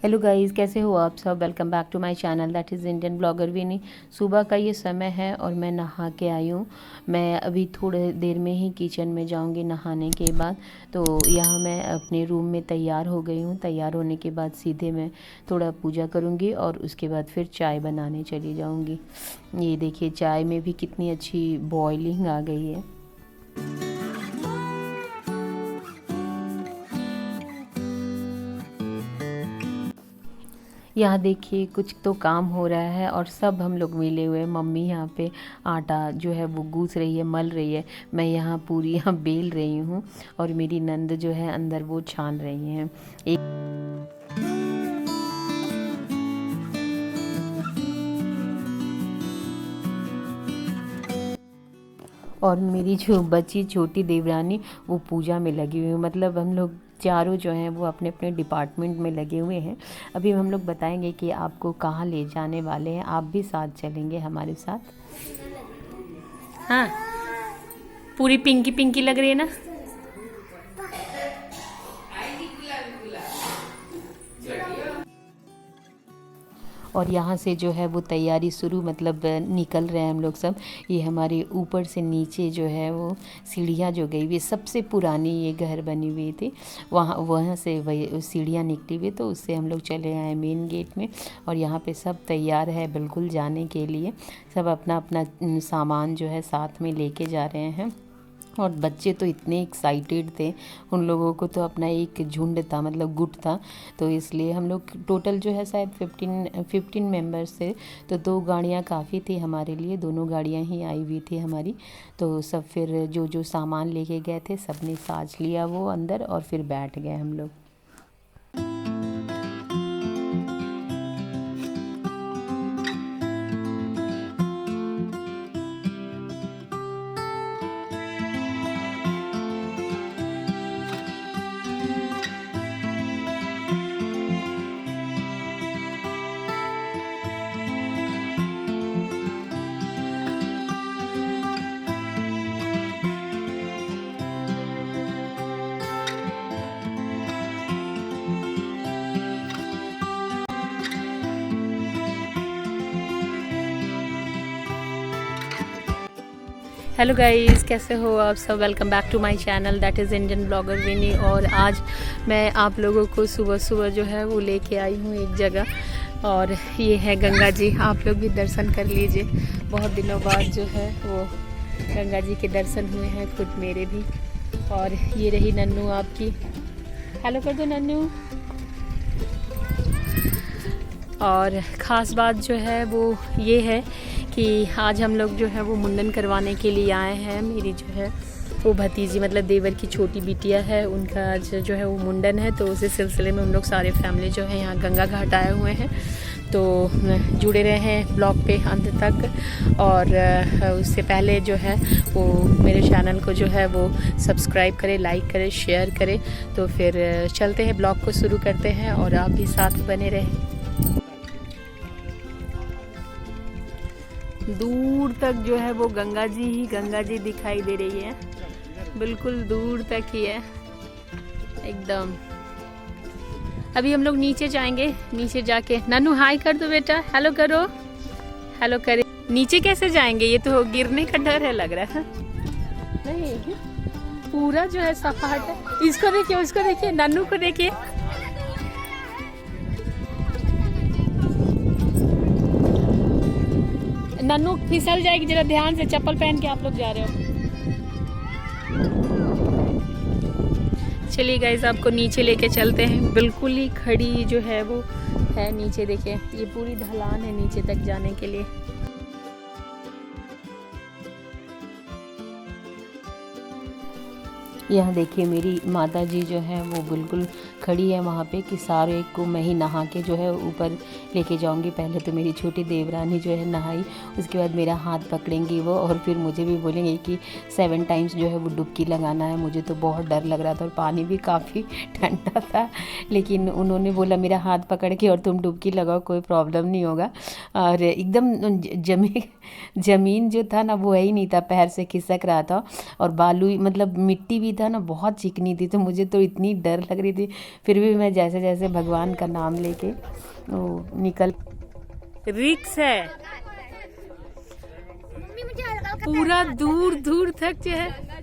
Hello guys, कैसे हो आप सब। Welcome back to my channel that is Indian blogger Vini. सुबह का ये समय है और मैं नहा के आई हूँ। मैं अभी थोड़ी देर में ही किचन में जाऊँगी नहाने के बाद। तो यहाँ मैं अपने रूम में तैयार हो गई हूँ। तैयार होने के बाद सीधे मैं थोड़ा पूजा करूँगी और उसके बाद फिर चाय बनाने चली जाऊँगी। ये देखिए चाय में भी कितनी अच्छी बॉइलिंग आ गई है। यहाँ देखिए कुछ तो काम हो रहा है और सब हम लोग मिले हुए हैं। मम्मी यहाँ पे आटा जो है वो गूँथ रही है, मल रही है। मैं यहाँ पूरी यहाँ बेल रही हूँ और मेरी नंद जो है अंदर वो छान रही हैं। और मेरी जो बच्ची छोटी देवरानी वो पूजा में लगी हुई है। मतलब हम लोग चारों जो हैं वो अपने अपने डिपार्टमेंट में लगे हुए हैं। अभी हम लोग बताएंगे कि आपको कहाँ ले जाने वाले हैं। आप भी साथ चलेंगे हमारे साथ। हाँ, पूरी पिंकी पिंकी लग रही है ना। और यहाँ से जो है वो तैयारी शुरू, मतलब निकल रहे हैं हम लोग सब। ये हमारे ऊपर से नीचे जो है वो सीढ़ियाँ जो गई हुई, सबसे पुरानी ये घर बनी हुई थी, वहाँ से वही सीढ़ियाँ निकली हुई। तो उससे हम लोग चले आए मेन गेट में। और यहाँ पे सब तैयार है बिल्कुल जाने के लिए। सब अपना अपना सामान जो है साथ में लेके जा रहे हैं। और बच्चे तो इतने एक्साइटेड थे, उन लोगों को तो अपना एक झुंड था, मतलब गुट था। तो इसलिए हम लोग टोटल जो है शायद 15 मेंबर्स थे। तो 2 गाड़ियाँ काफ़ी थी हमारे लिए, दोनों गाड़ियाँ ही आई हुई थी हमारी। तो सब फिर जो जो सामान लेके गए थे सब ने साझ लिया वो अंदर और फिर बैठ गए हम लोग। हेलो गाइस, कैसे हो आप सब। Welcome back to my channel that is Indian blogger Vini. और आज मैं आप लोगों को सुबह सुबह जो है वो लेके आई हूँ एक जगह। और ये है गंगा जी, आप लोग भी दर्शन कर लीजिए। बहुत दिनों बाद जो है वो गंगा जी के दर्शन हुए हैं, खुद मेरे भी। और ये रही नन्नू आपकी, हेलो कर दो नन्नू। और ख़ास बात जो है वो ये है कि आज हम लोग जो है वो मुंडन करवाने के लिए आए हैं। मेरी जो है वो भतीजी, मतलब देवर की छोटी बिटिया है, उनका आज जो है वो मुंडन है। तो उसी सिलसिले में हम लोग सारे फैमिली जो है यहाँ गंगा घाट आए हुए हैं। तो जुड़े रहे हैं ब्लॉग पे अंत तक। और उससे पहले जो है वो मेरे चैनल को जो है वो सब्सक्राइब करें, लाइक करें, शेयर करें। तो फिर चलते हैं, ब्लॉग को शुरू करते हैं और आप भी साथ बने रहें। दूर तक जो है वो गंगा जी दिखाई दे रही है, बिल्कुल दूर तक ही है एकदम। अभी हम लोग नीचे जाएंगे, नीचे जाके नन्नू हाय कर दो बेटा, हेलो करो, हेलो करे। नीचे कैसे जाएंगे, ये तो गिरने का डर है लग रहा है। नहीं, पूरा जो है सपाट है। इसको देखिए, उसको देखिए, नन्नू को देखिए। नन्नू फिसल जाएगी, जरा ध्यान से चप्पल पहन के आप लोग जा रहे हो। चलिए गाइस, आपको नीचे लेके चलते हैं। बिल्कुल ही खड़ी जो है वो है नीचे, देखिए ये पूरी ढलान है नीचे तक जाने के लिए। यहाँ देखिए मेरी माता जी जो है वो बिल्कुल खड़ी है वहाँ पे कि सारे को मैं ही नहा के जो है ऊपर लेके जाऊँगी। पहले तो मेरी छोटी देवरानी जो है नहाई, उसके बाद मेरा हाथ पकड़ेंगी वो और फिर मुझे भी बोलेंगे कि 7 टाइम्स जो है वो डुबकी लगाना है। मुझे तो बहुत डर लग रहा था और पानी भी काफ़ी ठंडा था, लेकिन उन्होंने बोला मेरा हाथ पकड़ के और तुम डुबकी लगाओ, कोई प्रॉब्लम नहीं होगा। और एकदम ज़मीन जो था ना वो है ही नहीं था, पैर से खिसक रहा था और बालू मतलब मिट्टी भी था ना बहुत चिकनी थी, तो मुझे तो इतनी डर लग रही थी, फिर भी मैं जैसे जैसे भगवान का नाम लेके वो निकल। रिक्स है पूरा, दूर दूर तक जो है।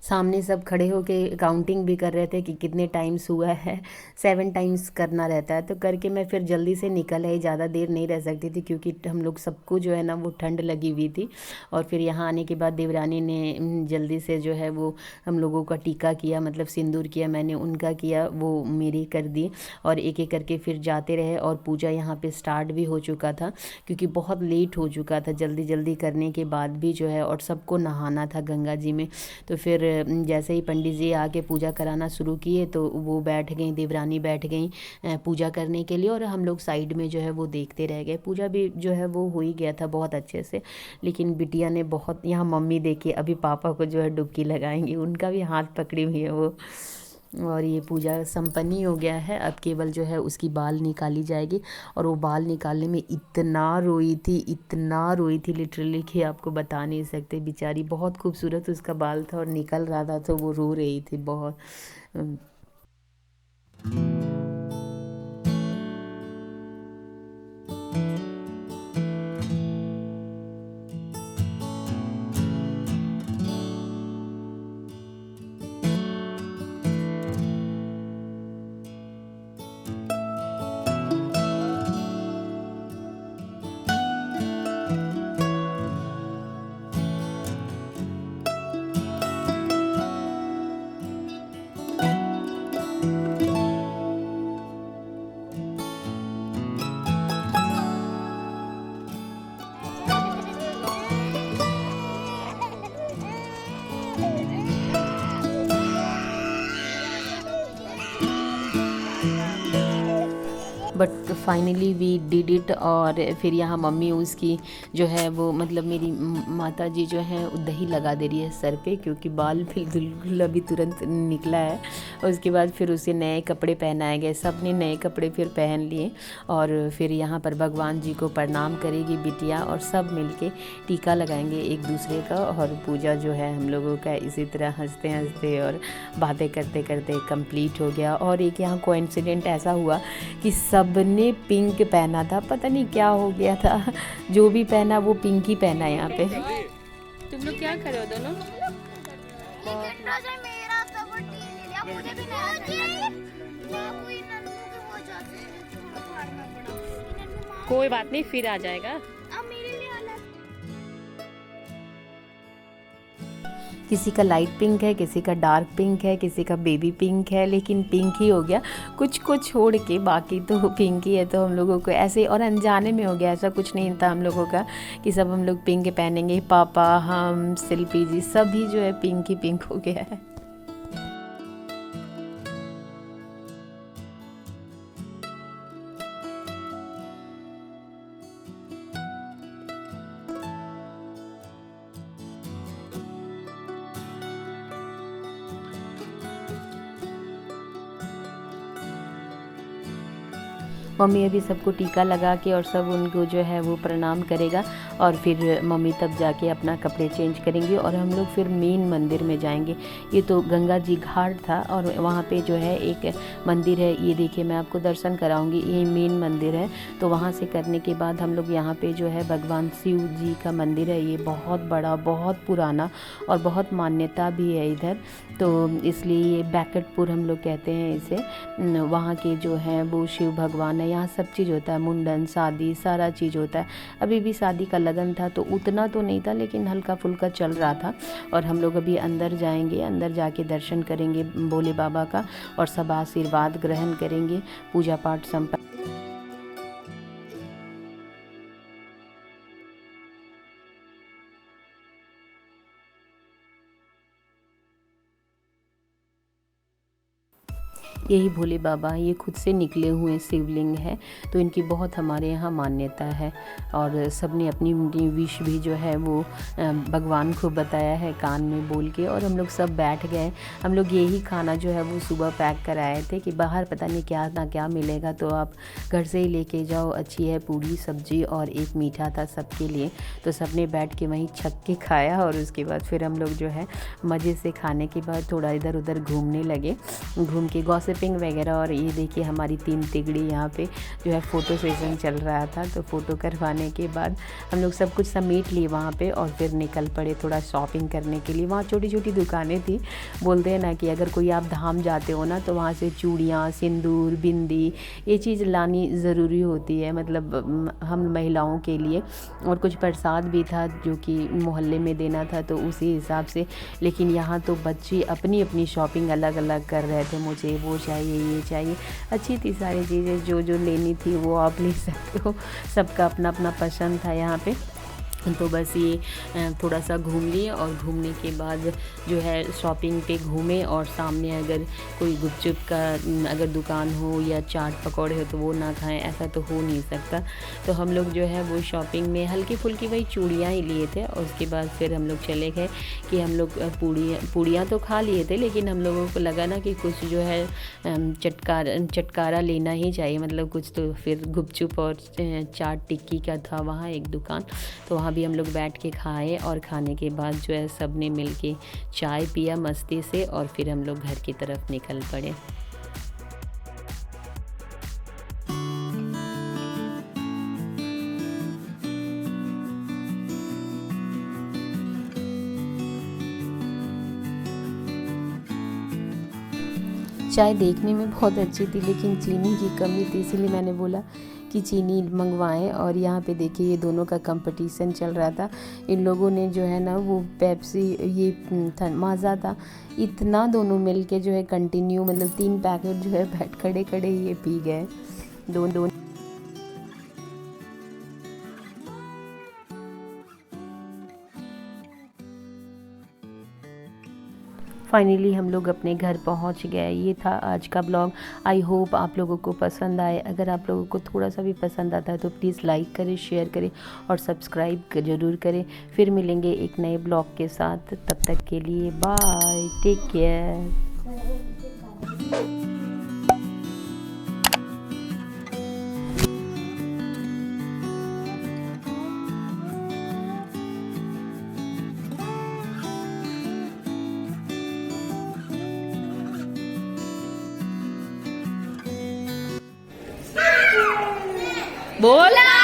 सामने सब खड़े होके काउंटिंग भी कर रहे थे कि कितने टाइम्स हुआ है। 7 टाइम्स करना रहता है, तो करके मैं फिर जल्दी से निकल आई, ज़्यादा देर नहीं रह सकती थी क्योंकि हम लोग सबको जो है ना वो ठंड लगी हुई थी। और फिर यहाँ आने के बाद देवरानी ने जल्दी से जो है वो हम लोगों का टीका किया, मतलब सिंदूर किया, मैंने उनका किया, वो मेरी कर दी। और एक एक करके फिर जाते रहे और पूजा यहाँ पे स्टार्ट भी हो चुका था क्योंकि बहुत लेट हो चुका था, जल्दी जल्दी करने के बाद भी जो है, और सबको नहाना था गंगा जी में। तो फिर जैसे ही पंडित जी आके पूजा कराना शुरू किए तो वो बैठ गई, देवरानी बैठ गई पूजा करने के लिए, और हम लोग साइड में जो है वो देखते रह गए। पूजा भी जो है वो हो ही गया था बहुत अच्छे से, लेकिन बिटिया ने बहुत, यहाँ मम्मी देखिए अभी पापा को जो है डुबकी लगाएंगी, उनका भी हाथ पकड़ी हुई है वो। और ये पूजा संपन्न ही हो गया है, अब केवल जो है उसकी बाल निकाली जाएगी। और वो बाल निकालने में इतना रोई थी, इतना रोई थी लिटरली कि आपको बता नहीं सकते। बेचारी बहुत खूबसूरत उसका बाल था और निकल रहा था तो वो रो रही थी बहुत। But finally we did it. और फिर यहाँ मम्मी उसकी जो है वो, मतलब मेरी माता जी जो है दही लगा दे रही है सर पे, क्योंकि बाल बिल्कुल अभी तुरंत निकला है। और उसके बाद फिर उसे नए कपड़े पहनाए गए, सब ने नए कपड़े फिर पहन लिए। और फिर यहाँ पर भगवान जी को प्रणाम करेगी बिटिया, और सब मिलके टीका लगाएंगे एक दूसरे का। और पूजा जो है हम लोगों का इसी तरह हंसते हंसते और बातें करते करते कंप्लीट हो गया। और एक यहाँ कोइंसिडेंट ऐसा हुआ कि सबने पिंक पहना था, पता नहीं क्या हो गया था, जो भी पहना वो पिंक ही पहना यहाँ पे। तुम लोग क्या कर रहे हो दोनों? कोई बात नहीं, फिर आ जाएगा। किसी का लाइट पिंक है, किसी का डार्क पिंक है, किसी का बेबी पिंक है, लेकिन पिंक ही हो गया। कुछ को छोड़ के बाकी तो पिंक ही है। तो हम लोगों को ऐसे और अनजाने में हो गया, ऐसा कुछ नहीं था हम लोगों का कि सब हम लोग पिंक पहनेंगे। पापा, हम, शिल्पी जी सभी जो है पिंक ही पिंक हो गया है। मम्मी अभी सबको टीका लगा के और सब उनको जो है वो प्रणाम करेगा, और फिर मम्मी तब जाके अपना कपड़े चेंज करेंगी और हम लोग फिर मेन मंदिर में जाएंगे। ये तो गंगा जी घाट था, और वहाँ पे जो है एक मंदिर है, ये देखिए मैं आपको दर्शन कराऊंगी, ये मेन मंदिर है। तो वहाँ से करने के बाद हम लोग यहाँ पे जो है भगवान शिव जी का मंदिर है, ये बहुत बड़ा, बहुत पुराना और बहुत मान्यता भी है इधर। तो इसलिए ये बैकटपुर हम लोग कहते हैं इसे। वहाँ के जो है वो शिव भगवान है। यहाँ सब चीज़ होता है, मुंडन, शादी, सारा चीज़ होता है। अभी भी शादी का लगन था तो उतना तो नहीं था, लेकिन हल्का फुल्का चल रहा था। और हम लोग अभी अंदर जाएंगे, अंदर जाके दर्शन करेंगे भोले बाबा का, और सब आशीर्वाद ग्रहण करेंगे। पूजा पाठ संपन्न। यही भोले बाबा ये खुद से निकले हुए शिवलिंग है, तो इनकी बहुत हमारे यहाँ मान्यता है। और सब ने अपनी अपनी विश भी जो है वो भगवान को बताया है कान में बोल के, और हम लोग सब बैठ गए। हम लोग यही खाना जो है वो सुबह पैक कराए थे कि बाहर पता नहीं क्या ना क्या मिलेगा, तो आप घर से ही लेके जाओ, अच्छी है। पूरी सब्जी और एक मीठा था सबके लिए, तो सब ने बैठ के वहीं छक के खाया। और उसके बाद फिर हम लोग जो है मज़े से खाने के बाद थोड़ा इधर उधर घूमने लगे, घूम के गॉसिपिंग वगैरह। और ये देखिए हमारी 3 तिगड़ी यहाँ पे जो है फ़ोटो सेशन चल रहा था, तो फ़ोटो करवाने के बाद हम लोग सब कुछ समेट लिए वहाँ पे और फिर निकल पड़े थोड़ा शॉपिंग करने के लिए। वहाँ छोटी छोटी दुकानें थी। बोलते हैं ना कि अगर कोई आप धाम जाते हो ना, तो वहाँ से चूड़ियाँ, सिंदूर, बिंदी, ये चीज़ लानी ज़रूरी होती है, मतलब हम महिलाओं के लिए। और कुछ प्रसाद भी था जो कि मोहल्ले में देना था, तो उसी हिसाब से। लेकिन यहाँ तो बच्चे अपनी अपनी शॉपिंग अलग अलग कर रहे थे, मुझे वो चाहिए, ये चाहिए। अच्छी थी सारी चीज़ें, जो जो लेनी थी वो आप ले सकते हो, सबका अपना अपना पसंद था यहाँ पे। तो बस ये थोड़ा सा घूम लिए, और घूमने के बाद जो है शॉपिंग पे घूमे। और सामने अगर कोई गुपचुप का अगर दुकान हो या चाट पकौड़े हो तो वो ना खाएं, ऐसा तो हो नहीं सकता। तो हम लोग जो है वो शॉपिंग में हल्की फुल्की वही चूड़ियाँ ही लिए थे। और उसके बाद फिर हम लोग चले गए कि हम लोग पूड़ियाँ तो खा लिए थे, लेकिन हम लोगों को लगा ना कि कुछ जो है चटकारा लेना ही चाहिए, मतलब कुछ। तो फिर गुपचुप और चाट टिक्की का था वहाँ एक दुकान, तो वहाँ भी हम लोग बैठ के खाए। और खाने के बाद जो है सब ने मिल के चाय पिया मस्ती से, और फिर हम लोग घर की तरफ निकल पड़े। चाय देखने में बहुत अच्छी थी, लेकिन चीनी की कमी थी, इसलिए मैंने बोला कि चीनी मंगवाएं। और यहाँ पे देखिए ये दोनों का कंपटीशन चल रहा था। इन लोगों ने जो है ना वो पेप्सी, ये माज़ा था, इतना दोनों मिल के जो है कंटिन्यू, मतलब 3 पैकेट जो है बैठ खड़े खड़े ये पी गए दोनों। फाइनली हम लोग अपने घर पहुंच गए। ये था आज का ब्लॉग। आई होप आप लोगों को पसंद आए। अगर आप लोगों को थोड़ा सा भी पसंद आता है तो प्लीज़ लाइक करें, शेयर करें और सब्सक्राइब ज़रूर करें। फिर मिलेंगे एक नए ब्लॉग के साथ, तब तक के लिए बाय, टेक केयर। बोला।